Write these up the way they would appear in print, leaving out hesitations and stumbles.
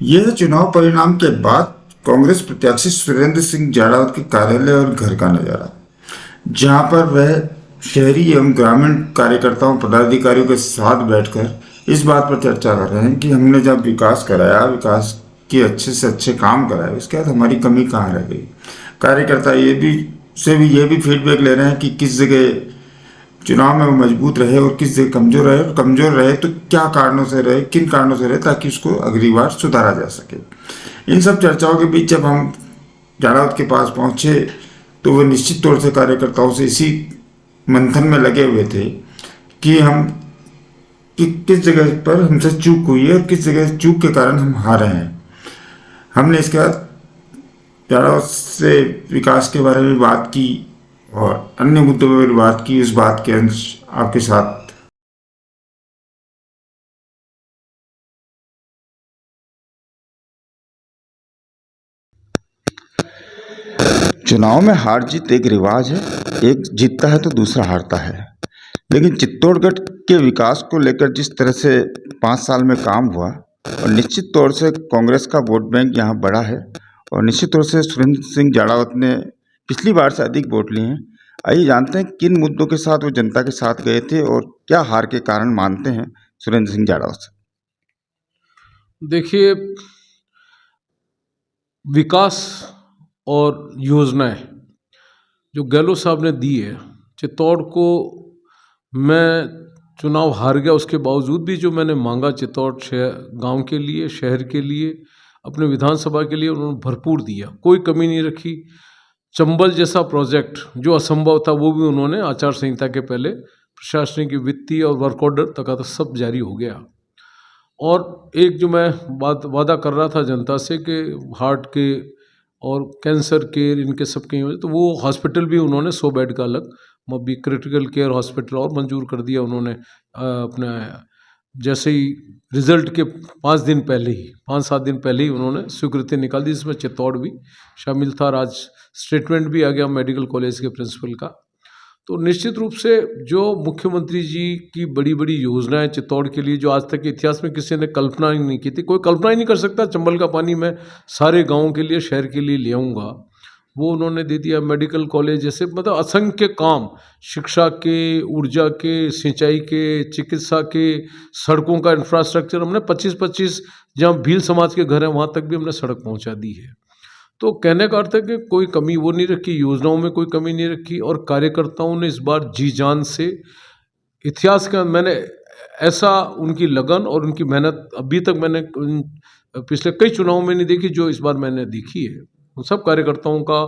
यह चुनाव परिणाम के बाद कांग्रेस प्रत्याशी सुरेंद्र सिंह जाड़ावत के कार्यालय और घर का नजारा, जहां पर वह शहरी एवं ग्रामीण कार्यकर्ताओं पदाधिकारियों के साथ बैठकर इस बात पर चर्चा कर रहे हैं कि हमने जब विकास कराया, विकास के अच्छे से अच्छे काम कराए, उसके बाद हमारी कमी कहाँ रह गई। कार्यकर्ता ये भी फीडबैक ले रहे हैं कि किस जगह चुनाव में वो मजबूत रहे और किस जगह कमजोर रहे, और कमजोर रहे तो क्या कारणों से रहे, किन कारणों से रहे, ताकि उसको अगली बार सुधारा जा सके। इन सब चर्चाओं के बीच जब हम जाड़ावत के पास पहुंचे तो वो निश्चित तौर से कार्यकर्ताओं से इसी मंथन में लगे हुए थे कि किस जगह पर हमसे चूक हुई है और किस जगह चूक के कारण हम हारे हैं। हमने इसके बाद जाड़ावत से विकास के बारे में बात की और अन्य मुद्दों पर भी बात की। उस बात के अंश आपके साथ। चुनाव में हार जीत एक रिवाज है, एक जीतता है तो दूसरा हारता है। लेकिन चित्तौड़गढ़ के विकास को लेकर जिस तरह से 5 साल में काम हुआ, और निश्चित तौर से कांग्रेस का वोट बैंक यहाँ बढ़ा है, और निश्चित तौर से सुरेंद्र सिंह जाड़ावत ने पिछली बार से अधिक वोट लिए हैं। आइए जानते हैं किन मुद्दों के साथ वो जनता के साथ गए थे और क्या हार के कारण मानते हैं सुरेंद्र सिंह जाड़ावत से। देखिए, विकास और योजनाएं जो गहलोत साहब ने दी है चित्तौड़ को, मैं चुनाव हार गया उसके बावजूद भी जो मैंने मांगा चित्तौड़ शहर गांव के लिए, शहर के लिए, अपने विधानसभा के लिए, उन्होंने भरपूर दिया, कोई कमी नहीं रखी। चंबल जैसा प्रोजेक्ट जो असंभव था वो भी उन्होंने आचार संहिता के पहले प्रशासनिक, वित्तीय और वर्क ऑर्डर तक सब जारी हो गया। और एक जो मैं वादा कर रहा था जनता से कि हार्ट के और कैंसर केयर इनके सबके वजह, तो वो हॉस्पिटल भी उन्होंने 100 बेड का अलग भी क्रिटिकल केयर हॉस्पिटल और मंजूर कर दिया उन्होंने। अपने जैसे ही रिजल्ट के 5 दिन पहले ही, 5-7 दिन पहले ही उन्होंने स्वीकृति निकाल दी, जिसमें चित्तौड़ भी शामिल था। आज स्टेटमेंट भी आ गया मेडिकल कॉलेज के प्रिंसिपल का। तो निश्चित रूप से जो मुख्यमंत्री जी की बड़ी बड़ी योजनाएं चित्तौड़ के लिए, जो आज तक के इतिहास में किसी ने कल्पना ही नहीं की थी, कोई कल्पना ही नहीं कर सकता चंबल का पानी मैं सारे गांवों के लिए, शहर के लिए ले आऊँगा, वो उन्होंने दे दिया। मेडिकल कॉलेज जैसे मतलब असंख्य काम, शिक्षा के, ऊर्जा के, सिंचाई के, चिकित्सा के, सड़कों का इंफ्रास्ट्रक्चर, हमने 25-25 जहाँ भील समाज के घर हैं वहाँ तक भी हमने सड़क पहुँचा दी है। तो कहने का अर्थ है कि कोई कमी वो नहीं रखी, योजनाओं में कोई कमी नहीं रखी, और कार्यकर्ताओं ने इस बार जी जान से, इतिहास का मैंने ऐसा उनकी लगन और उनकी मेहनत अभी तक मैंने पिछले कई चुनावों में नहीं देखी जो इस बार मैंने देखी है। उन सब कार्यकर्ताओं का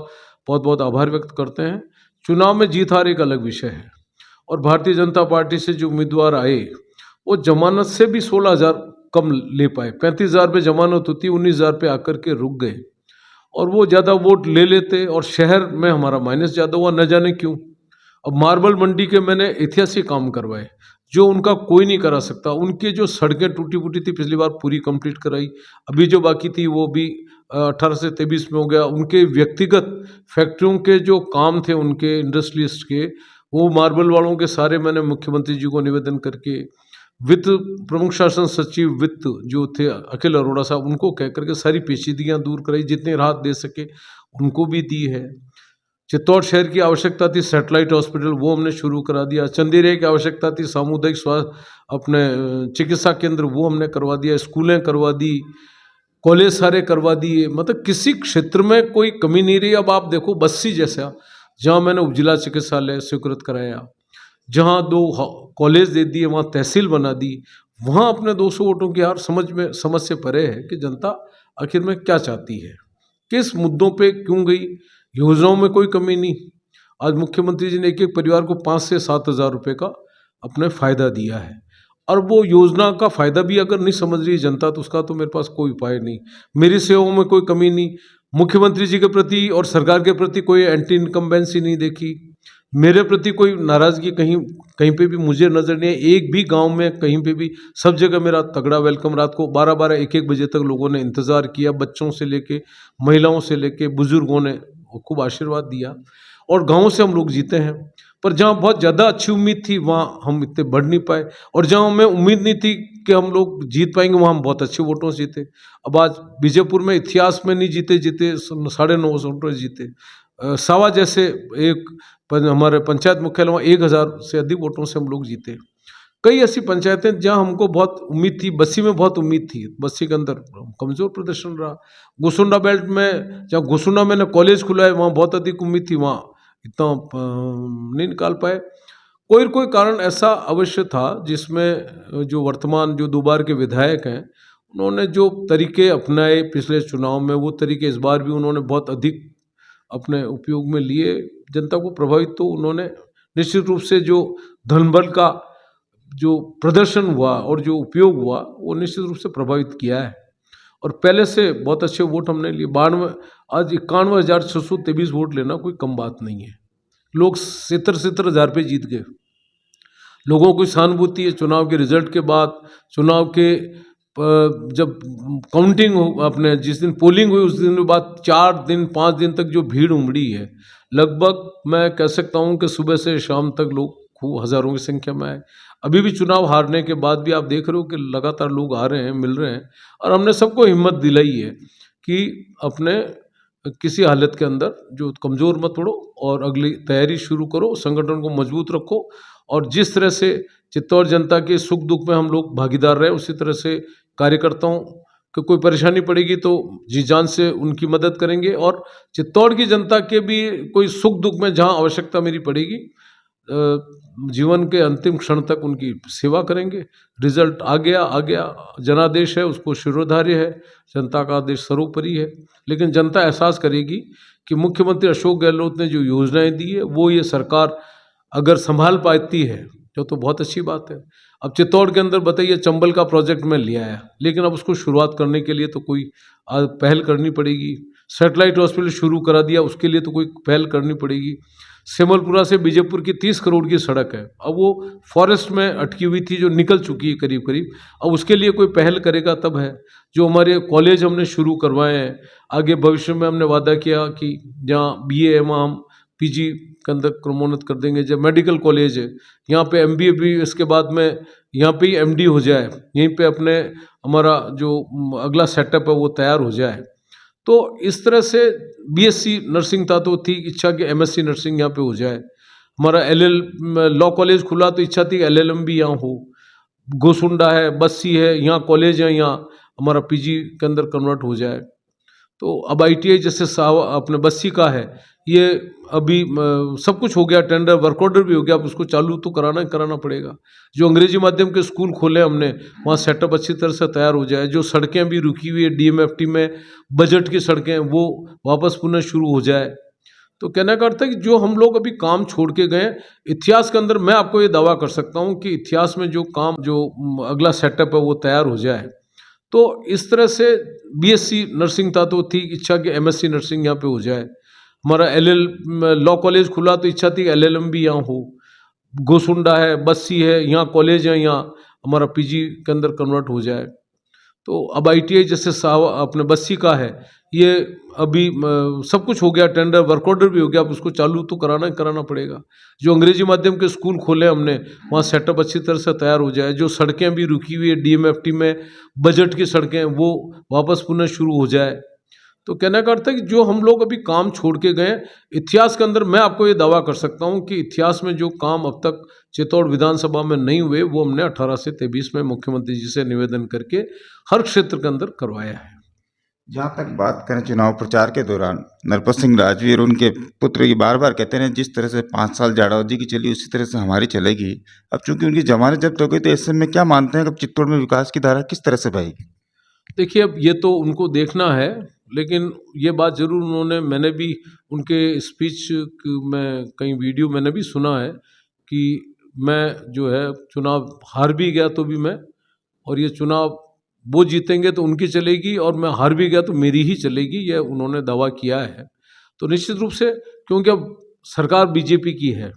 बहुत बहुत आभार व्यक्त करते हैं। चुनाव में जीत हार एक अलग विषय है, और भारतीय जनता पार्टी से जो उम्मीदवार आए वो जमानत से भी 16,000 कम ले पाए। 35,000 पे जमानत होती, 19,000 पे आकर के रुक गए, और वो ज़्यादा वोट ले लेते और शहर में हमारा माइनस ज़्यादा हुआ, न जाने क्यों। अब मार्बल मंडी के मैंने ऐतिहासिक काम करवाए जो उनका कोई नहीं करा सकता। उनकी जो सड़कें टूटी फूटी थी पिछली बार पूरी कंप्लीट कराई, अभी जो बाकी थी वो भी 18 से 23 में हो गया। उनके व्यक्तिगत फैक्ट्रियों के जो काम थे उनके इंडस्ट्रियलिस्ट के, वो मार्बल वालों के सारे मैंने मुख्यमंत्री जी को निवेदन करके, वित्त प्रमुख शासन सचिव वित्त जो थे अखिल अरोड़ा साहब, उनको कह करके सारी पेचीदगियां दूर कराई, जितनी राहत दे सके उनको भी दी है। चित्तौड़ शहर की आवश्यकता थी सैटेलाइट हॉस्पिटल, वो हमने शुरू करा दिया। चंदेरिया की आवश्यकता थी सामुदायिक स्वास्थ्य अपने चिकित्सा केंद्र, वो हमने करवा दिया। स्कूलें करवा दी, कॉलेज सारे करवा दिए, मतलब किसी क्षेत्र में कोई कमी नहीं रही। अब आप देखो बस्सी जैसा, जहाँ मैंने उपजिला चिकित्सालय स्वीकृत कराया, जहाँ 2 कॉलेज दे दिए, वहाँ तहसील बना दी, वहाँ अपने 200 वोटों की हार समझ से परे है कि जनता आखिर में क्या चाहती है, किस मुद्दों पे क्यों गई। योजनाओं में कोई कमी नहीं। आज मुख्यमंत्री जी ने एक एक परिवार को 5 से 7 हज़ार रुपये का अपने फ़ायदा दिया है, और वो योजना का फ़ायदा भी अगर नहीं समझ रही जनता तो उसका तो मेरे पास कोई उपाय नहीं। मेरी सेवाओं में कोई कमी नहीं, मुख्यमंत्री जी के प्रति और सरकार के प्रति कोई एंटी इनकम्बेंसी नहीं देखी, मेरे प्रति कोई नाराज़गी कहीं कहीं पे भी मुझे नज़र नहीं है। एक भी गांव में कहीं पे भी, सब जगह मेरा तगड़ा वेलकम। रात को 12-12, 1-1 बजे तक लोगों ने इंतज़ार किया, बच्चों से लेके, महिलाओं से लेके, बुजुर्गों ने खूब आशीर्वाद दिया, और गाँव से हम लोग जीते हैं। पर जहाँ बहुत ज़्यादा अच्छी उम्मीद थी वहाँ हम इतने बढ़ नहीं पाए, और जहाँ हमें उम्मीद नहीं थी के हम लोग जीत पाएंगे वहाँ हम बहुत अच्छे वोटों से जीते। अब आज बीजेपुर में इतिहास में नहीं जीते, 950 वोटों से जीते। सावा जैसे हमारे पंचायत मुख्यालय वहाँ 1000 से अधिक वोटों से हम लोग जीते। कई ऐसी पंचायतें जहां हमको बहुत उम्मीद थी, बस्सी में बहुत उम्मीद थी, बस्सी के अंदर कमजोर प्रदर्शन रहा। गोसुंडा बेल्ट में जहाँ गोसुंडा में कॉलेज खुला है वहाँ बहुत अधिक उम्मीद थी, वहाँ इतना नहीं निकाल पाए। कोई कोई कारण ऐसा अवश्य था जिसमें जो वर्तमान जो दोबार के विधायक हैं उन्होंने जो तरीके अपनाए पिछले चुनाव में, वो तरीके इस बार भी उन्होंने बहुत अधिक अपने उपयोग में लिए। जनता को प्रभावित तो उन्होंने निश्चित रूप से जो धनबल का जो प्रदर्शन हुआ और जो उपयोग हुआ वो निश्चित रूप से प्रभावित किया है। और पहले से बहुत अच्छे वोट हमने लिए। 92 आज 51,623 वोट लेना कोई कम बात नहीं है। लोग 70,000 पे जीत गए। लोगों की सहानुभूति है चुनाव के रिजल्ट के बाद, चुनाव के जब काउंटिंग हो, अपने जिस दिन पोलिंग हुई उस दिन के बाद 4 दिन 5 दिन तक जो भीड़ उमड़ी है, लगभग मैं कह सकता हूँ कि सुबह से शाम तक लोग खूब हज़ारों की संख्या में आए। अभी भी चुनाव हारने के बाद भी आप देख रहे हो कि लगातार लोग आ रहे हैं, मिल रहे हैं। और हमने सबको हिम्मत दिलाई है कि अपने किसी हालत के अंदर जो कमज़ोर मत पड़ो और अगली तैयारी शुरू करो, संगठन को मजबूत रखो। और जिस तरह से चित्तौड़ जनता के सुख दुख में हम लोग भागीदार रहे, उसी तरह से कार्यकर्ताओं को कोई परेशानी पड़ेगी तो जी जान से उनकी मदद करेंगे। और चित्तौड़ की जनता के भी कोई सुख दुख में जहाँ आवश्यकता मेरी पड़ेगी, जीवन के अंतिम क्षण तक उनकी सेवा करेंगे। रिजल्ट आ गया, जनादेश है उसको शिरोधार्य है, जनता का आदेश सर्वोपरि है। लेकिन जनता एहसास करेगी कि मुख्यमंत्री अशोक गहलोत ने जो योजनाएं दी है वो ये सरकार अगर संभाल पाती है तो बहुत अच्छी बात है। अब चित्तौड़ के अंदर बताइए, चंबल का प्रोजेक्ट में लिया है, लेकिन अब उसको शुरुआत करने के लिए तो कोई पहल करनी पड़ेगी। सेटेलाइट हॉस्पिटल शुरू करा दिया, उसके लिए तो कोई पहल करनी पड़ेगी। सेमलपुरा से बीजेपुर की 30 करोड़ की सड़क है, अब वो फॉरेस्ट में अटकी हुई थी जो निकल चुकी है करीब करीब। अब उसके लिए कोई पहल करेगा तब है। जो हमारे कॉलेज हमने शुरू करवाए हैं, आगे भविष्य में हमने वादा किया कि जहाँ BA है वहाँ हम PG के अंदर क्रमोन्नत कर देंगे। जब मेडिकल कॉलेज है यहाँ पे MBA भी इसके बाद में यहाँ पे ही MD हो जाए, यहीं पे अपने हमारा जो अगला सेटअप है वो तैयार हो जाए। तो इस तरह से BSc नर्सिंग था तो थी इच्छा कि MSc नर्सिंग यहाँ पे हो जाए। हमारा लॉ कॉलेज खुला तो इच्छा थी LLM भी यहाँ हो। गोसुंडा है, बस्सी है, यहाँ कॉलेज है, यहाँ हमारा PG के अंदर कन्वर्ट हो जाए। तो अब ITI जैसे अपने बस्सी का है, ये अभी सब कुछ हो गया, टेंडर वर्क ऑर्डर भी हो गया, अब उसको चालू तो कराना पड़ेगा। जो अंग्रेजी माध्यम के स्कूल खोले हमने, वहाँ सेटअप अच्छी तरह से तैयार हो जाए। जो सड़कें भी रुकी हुई है DMFT में, बजट की सड़कें, वो वापस पुनः शुरू हो जाए। तो कहने का अर्थ है कि जो हम लोग अभी काम छोड़ के गए, इतिहास के अंदर मैं आपको ये दावा कर सकता हूँ कि इतिहास में जो काम, जो अगला सेटअप है वो तैयार हो जाए। तो इस तरह से BSc नर्सिंग था तो थी इच्छा कि MSc नर्सिंग यहाँ पे हो जाए। हमारा लॉ कॉलेज खुला तो इच्छा थी LLM भी यहाँ हो। गोसुंडा है, बस्सी है, यहाँ कॉलेज है, यहाँ हमारा PG के अंदर कन्वर्ट हो जाए। तो अब ITI जैसे अपने बस्सी का है, ये अभी सब कुछ हो गया, टेंडर वर्क ऑर्डर भी हो गया, अब उसको चालू तो कराना पड़ेगा। जो अंग्रेजी माध्यम के स्कूल खोले हमने, वहाँ सेटअप अच्छी तरह से तैयार हो जाए। जो सड़कें भी रुकी हुई है DMFT में, बजट की सड़कें, वो वापस पुनः शुरू हो जाए। तो कहने का अर्थ है कि जो हम लोग अभी काम छोड़ के गए, इतिहास के अंदर मैं आपको ये दावा कर सकता हूँ कि इतिहास में जो काम अब तक चित्तौड़ विधानसभा में नहीं हुए, वो हमने 18 से 23 में मुख्यमंत्री जी से निवेदन करके हर क्षेत्र के अंदर करवाया है। जहाँ तक बात करें चुनाव प्रचार के दौरान, नरपत सिंह राजवी और उनके पुत्र ये बार बार कहते रहे जिस तरह से 5 साल जाड़ाव जी की चली उसी तरह से हमारी चलेगी। अब चूंकि उनकी जमानत जब्त हो गई, तो ऐसे में क्या मानते हैं कि अब चित्तौड़ में विकास की धारा किस तरह से बहेगी? देखिए, अब ये तो उनको देखना है, लेकिन ये बात ज़रूर उन्होंने, मैंने भी उनके स्पीच में कई वीडियो मैंने भी सुना है कि मैं जो है चुनाव हार भी गया तो भी मैं, और ये चुनाव वो जीतेंगे तो उनकी चलेगी और मैं हार भी गया तो मेरी ही चलेगी, ये उन्होंने दावा किया है। तो निश्चित रूप से, क्योंकि अब सरकार BJP की है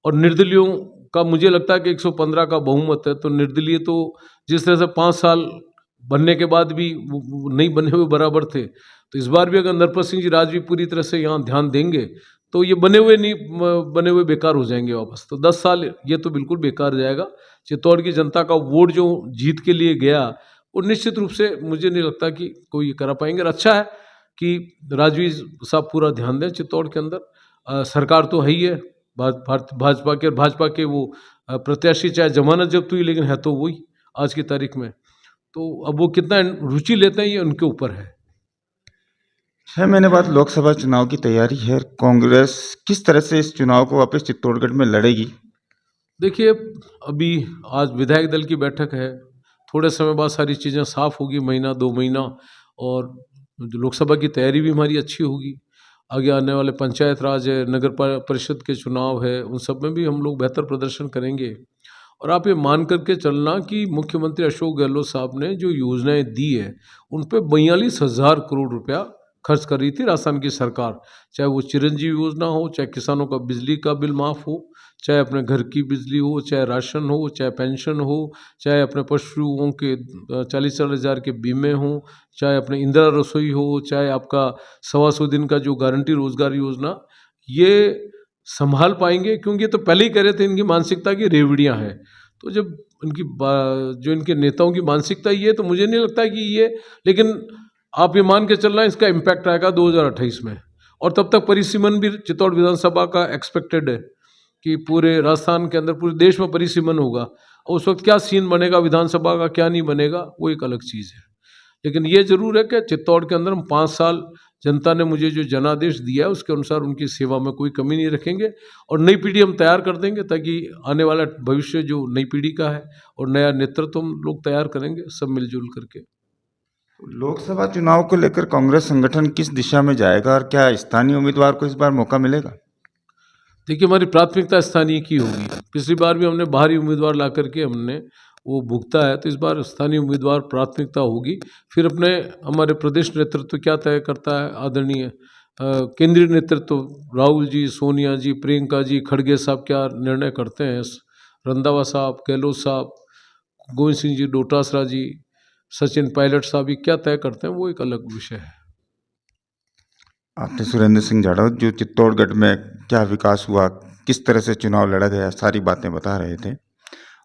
और निर्दलीयों का मुझे लगता है कि 115 का बहुमत है, तो निर्दलीय तो जिस तरह से 5 साल बनने के बाद भी वो नहीं बने हुए बराबर थे, तो इस बार भी अगर नरपत सिंह जी राजवी पूरी तरह से यहाँ ध्यान देंगे तो ये बने हुए बेकार हो जाएंगे वापस। तो 10 साल ये तो बिल्कुल बेकार जाएगा। चित्तौड़ की जनता का वोट जो जीत के लिए गया, वो निश्चित रूप से मुझे नहीं लगता कि कोई ये करा पाएंगे। और अच्छा है कि राजवीर साहब पूरा ध्यान दें चित्तौड़ के अंदर। सरकार तो है ही है भाजपा के वो प्रत्याशी, चाहे जमानत जब्त हुई लेकिन है तो वही आज की तारीख में। तो अब वो कितना रुचि लेते हैं ये उनके ऊपर है। 6 महीने बाद लोकसभा चुनाव की तैयारी है। कांग्रेस किस तरह से इस चुनाव को वापस चित्तौड़गढ़ में लड़ेगी? देखिए, अभी आज विधायक दल की बैठक है, थोड़े समय बाद सारी चीज़ें साफ होगी, महीना 2 महीना, और जो लोकसभा की तैयारी भी हमारी अच्छी होगी। आगे आने वाले पंचायत राज है, नगर परिषद के चुनाव है, उन सब में भी हम लोग बेहतर प्रदर्शन करेंगे। और आप ये मान करके चलना कि मुख्यमंत्री अशोक गहलोत साहब ने जो योजनाएं दी है, उन पे 42,000 करोड़ रुपया खर्च कर रही थी राजस्थान की सरकार। चाहे वो चिरंजीवी योजना हो, चाहे किसानों का बिजली का बिल माफ़ हो, चाहे अपने घर की बिजली हो, चाहे राशन हो, चाहे पेंशन हो, चाहे अपने पशुओं के 40-40 हज़ार के बीमे हों, चाहे अपने इंदिरा रसोई हो, चाहे आपका 125 दिन का जो गारंटी रोजगार योजना, ये संभाल पाएंगे क्योंकि ये तो पहले ही कह रहे थे इनकी मानसिकता की रेवड़ियाँ हैं। तो जब जो इनके नेताओं की मानसिकता ये है, तो मुझे नहीं लगता कि ये, लेकिन आप ये मान के चलना इसका इम्पैक्ट आएगा 2028 में। और तब तक परिसीमन भी चित्तौड़ विधानसभा का एक्सपेक्टेड है कि पूरे राजस्थान के अंदर, पूरे देश में परिसीमन होगा। और उस वक्त क्या सीन बनेगा विधानसभा का, क्या नहीं बनेगा, वो एक अलग चीज़ है। लेकिन ये जरूर है कि चित्तौड़ के अंदर हम 5 साल, जनता ने मुझे जो जनादेश दिया है उसके अनुसार उनकी सेवा में कोई कमी नहीं रखेंगे। और नई पीढ़ी हम तैयार कर देंगे ताकि आने वाला भविष्य जो नई पीढ़ी का है, और नया नेतृत्व हम लोग तैयार करेंगे सब मिलजुल करके। लोकसभा चुनाव को लेकर कांग्रेस संगठन किस दिशा में जाएगा और क्या स्थानीय उम्मीदवार को इस बार मौका मिलेगा? देखिए, हमारी प्राथमिकता स्थानीय की होगी। पिछली बार भी हमने बाहरी उम्मीदवार ला करके हमने वो भुगता है, तो इस बार स्थानीय उम्मीदवार प्राथमिकता होगी। फिर हमारे प्रदेश नेतृत्व क्या तय करता है, आदरणीय केंद्रीय नेतृत्व राहुल जी, सोनिया जी, प्रियंका जी, खड़गे साहब क्या निर्णय करते हैं, रंधावा साहब, गहलोत साहब, गोविंद सिंह जी डोटासरा जी, सचिन पायलट साहब, ये क्या तय करते हैं वो एक अलग विषय है। आपने सुरेंद्र सिंह जाटव जो चित्तौड़गढ़ में क्या विकास हुआ, किस तरह से चुनाव लड़ा गया, सारी बातें बता रहे थे।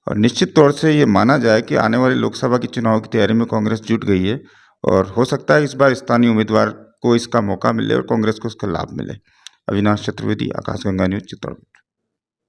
और निश्चित तौर से ये माना जाए कि आने वाली लोकसभा की चुनाव की तैयारी में कांग्रेस जुट गई है और हो सकता है इस बार स्थानीय उम्मीदवार को इसका मौका मिले और कांग्रेस को उसका लाभ मिले। अविनाश चतुर्वेदी, आकाशगंगा न्यूज़, चित्तौड़गढ़।